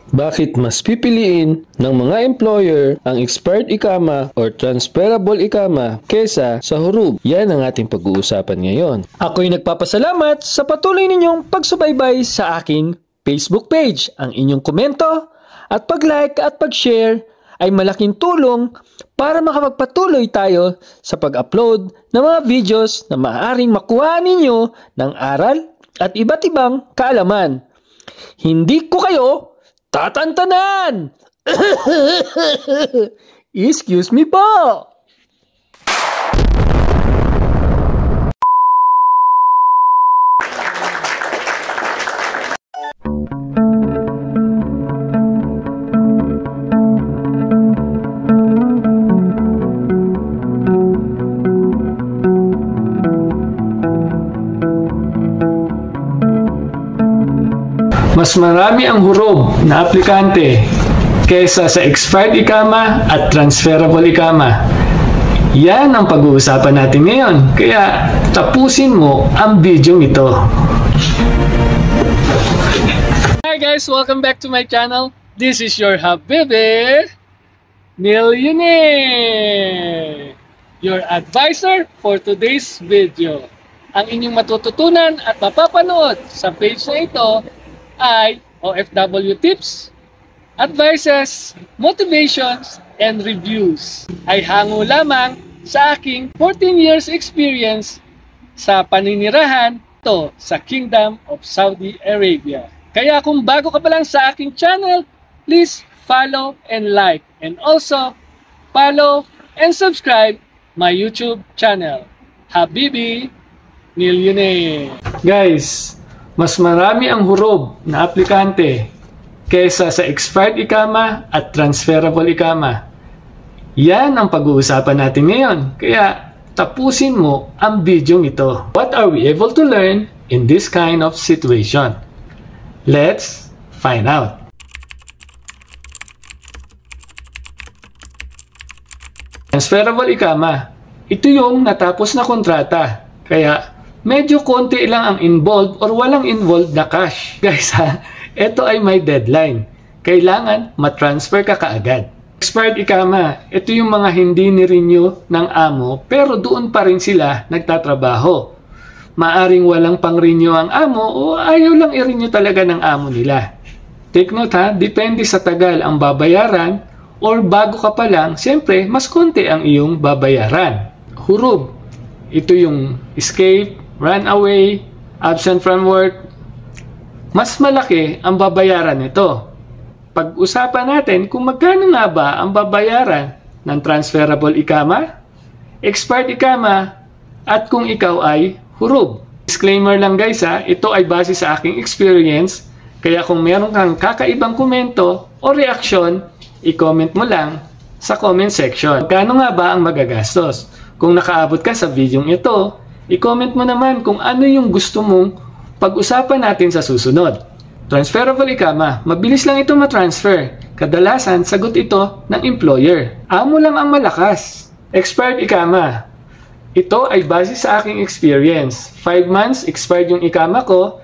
Bakit mas pipiliin ng mga employer ang expired ikama or transferable ikama kesa sa hurub? Yan ang ating pag-uusapan ngayon. Ako'y nagpapasalamat sa patuloy ninyong pagsubaybay sa aking Facebook page. Ang inyong komento at pag-like at pag-share ay malaking tulong para makapagpatuloy tayo sa pag-upload ng mga videos na maaaring makuha ninyo ng aral at iba't ibang kaalaman. Hindi ko kayo tatantanan! Excuse me po! Mas marami ang hurub na aplikante kaysa sa expired ikama at transferable ikama. Yan ang pag-uusapan natin ngayon. Kaya tapusin mo ang video ito. Hi guys! Welcome back to my channel. This is your Habibi Millionaire, your advisor for today's video. Ang inyong matututunan at mapapanood sa page na ito ay OFW tips, advices, motivations, and reviews. Ay hango lamang sa aking 14 years experience sa paninirahan to sa Kingdom of Saudi Arabia. Kaya kung bago ka pa lang sa aking channel, please follow and like, and also follow and subscribe my YouTube channel, Habibi Millionaire. Guys, mas marami ang hurub na aplikante kaysa sa expired ikama at transferable ikama. Yan ang pag-uusapan natin ngayon. Kaya tapusin mo ang video ito. What are we able to learn in this kind of situation? Let's find out. Transferable ikama. Ito yung natapos na kontrata. Kaya medyo konti lang ang involved or walang involved na cash. Guys ha, ito ay may deadline. Kailangan matransfer ka kaagad. Expired ikama, ito yung mga hindi ni-renew ng amo pero doon pa rin sila nagtatrabaho. Maaring walang pang-renew ang amo o ayaw lang i-renew talaga ng amo nila. Take note ha, depende sa tagal ang babayaran or bago ka pa lang, siyempre mas konti ang iyong babayaran. Hurub, ito yung escape, run away, absent from work, mas malaki ang babayaran nito. Pag-usapan natin kung magkano nga ba ang babayaran ng transferable ikama, expired ikama, at kung ikaw ay hurub. Disclaimer lang guys ha, ito ay base sa aking experience, kaya kung meron kang kakaibang komento o reaksyon, i-comment mo lang sa comment section. Magkano nga ba ang magagastos? Kung nakaabot ka sa video ito, i-comment mo naman kung ano yung gusto mong pag-usapan natin sa susunod. Transferable ikama, mabilis lang ito matransfer. Kadalasan, sagot ito ng employer. Amo lang ang malakas. Expired ikama, ito ay base sa aking experience. 5 months, expired yung ikama ko.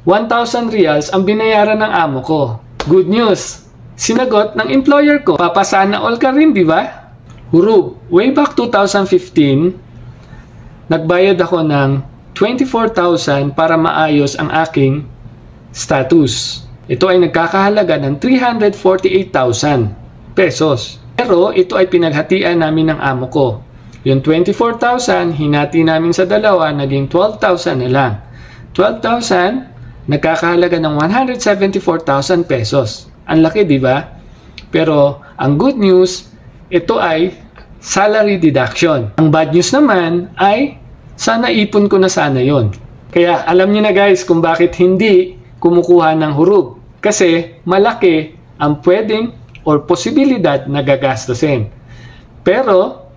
1,000 riyals ang binayaran ng amo ko. Good news, sinagot ng employer ko. Papasana all ka rin, di ba? Hurub, way back 2015, nagbayad ako ng 24,000 para maayos ang aking status. Ito ay nagkakahalaga ng 348,000 pesos. Pero ito ay pinaghatian namin ng amo ko. Yung 24,000, hinati namin sa dalawa, naging 12,000 na lang. 12,000, nagkakahalaga ng 174,000 pesos. Ang laki, di ba? Pero ang good news, ito ay salary deduction. Ang bad news naman ay sana ipon ko na sana yon. Kaya alam niyo na guys kung bakit hindi kumukuha ng hurub. Kasi malaki ang pwedeng or posibilidad na gagastusin. Pero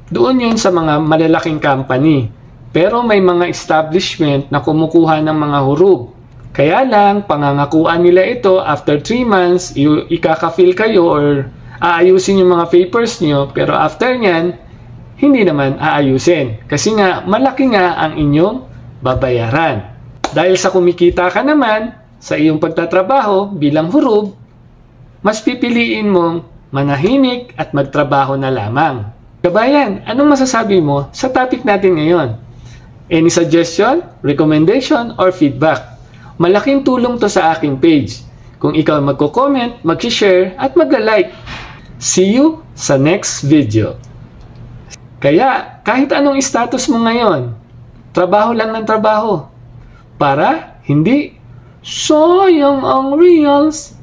doon yun sa mga malalaking company. Pero may mga establishment na kumukuha ng mga hurub. Kaya lang, pangangakuan nila ito after 3 months, ikaka-fill kayo or aayusin yung mga papers nyo, pero after nyan, hindi naman aayusin. Kasi nga, malaki nga ang inyong babayaran. Dahil sa kumikita ka naman, sa iyong pagtatrabaho bilang hurub, mas pipiliin mong manahimik at magtrabaho na lamang. Kabayan, anong masasabi mo sa topic natin ngayon? Any suggestion, recommendation, or feedback? Malaking tulong to sa aking page. Kung ikaw magko-comment, mag-share, at magla-like. See you sa next video. Kaya, kahit anong status mo ngayon, trabaho lang ng trabaho. Para hindi sayang ang reals.